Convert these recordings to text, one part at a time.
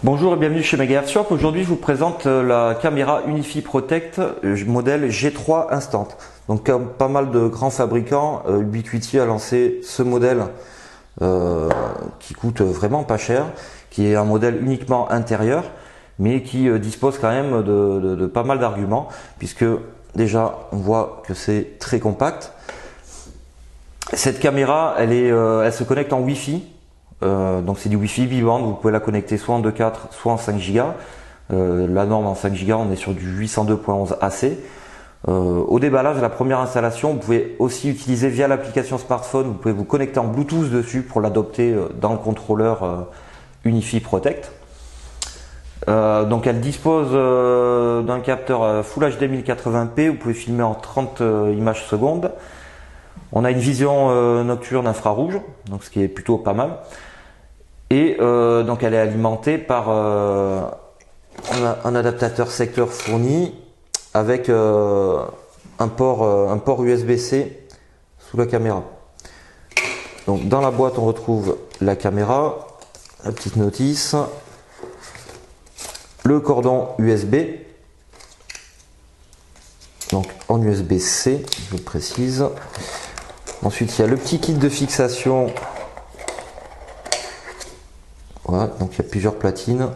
Bonjour et bienvenue chez Megahertz Shop. Aujourd'hui, je vous présente la caméra Unifi Protect modèle G3 Instant. Donc, comme pas mal de grands fabricants, Ubiquiti a lancé ce modèle qui coûte vraiment pas cher, qui est un modèle uniquement intérieur, mais qui dispose quand même de pas mal d'arguments, puisque déjà, on voit que c'est très compact. Cette caméra, elle se connecte en Wi-Fi. Donc c'est du Wi-Fi bi-band, vous pouvez la connecter soit en 2.4 soit en 5 Go. La norme en 5 Go, on est sur du 802.11 AC. Au déballage, la première installation, vous pouvez aussi utiliser via l'application smartphone, vous pouvez vous connecter en Bluetooth dessus pour l'adopter dans le contrôleur Unifi Protect. Donc elle dispose d'un capteur Full HD 1080p, vous pouvez filmer en 30 images secondes. On a une vision nocturne infrarouge, donc ce qui est plutôt pas mal. Et donc elle est alimentée par un adaptateur secteur fourni avec un port USB-C sous la caméra. Donc dans la boîte on retrouve la caméra, la petite notice, le cordon USB, donc en USB-C, je précise. Ensuite il y a le petit kit de fixation. Voilà, donc il y a plusieurs platines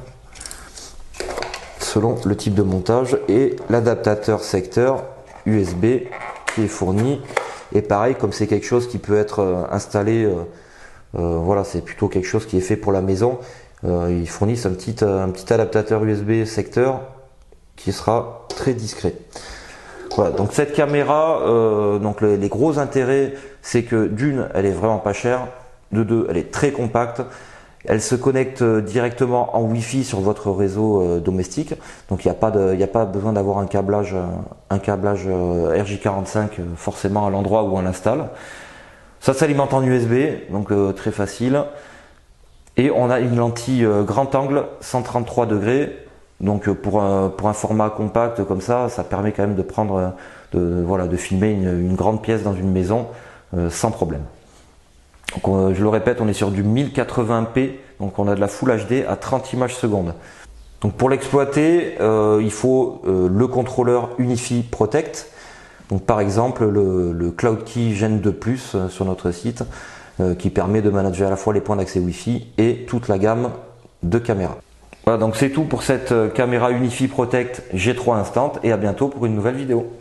selon le type de montage et l'adaptateur secteur USB qui est fourni. Et pareil, comme c'est quelque chose qui peut être installé, voilà, c'est plutôt quelque chose qui est fait pour la maison. Ils fournissent un petit adaptateur USB secteur qui sera très discret. Voilà, donc cette caméra, donc les gros intérêts, c'est que d'une, elle est vraiment pas chère, de deux, elle est très compacte. Elle se connecte directement en Wi-Fi sur votre réseau domestique, donc il n'y a pas besoin d'avoir un câblage RJ45 forcément à l'endroit où on l'installe. Ça s'alimente en USB, donc très facile. Et on a une lentille grand angle 133 degrés, donc pour un format compact comme ça permet quand même de prendre, de filmer une grande pièce dans une maison sans problème. Donc, je le répète, on est sur du 1080p, donc on a de la Full HD à 30 images secondes. Donc pour l'exploiter, il faut le contrôleur Unifi Protect. Donc par exemple le Cloud Key Gen 2 Plus sur notre site, qui permet de manager à la fois les points d'accès Wi-Fi et toute la gamme de caméras. Voilà, donc c'est tout pour cette caméra Unifi Protect G3 Instant et à bientôt pour une nouvelle vidéo.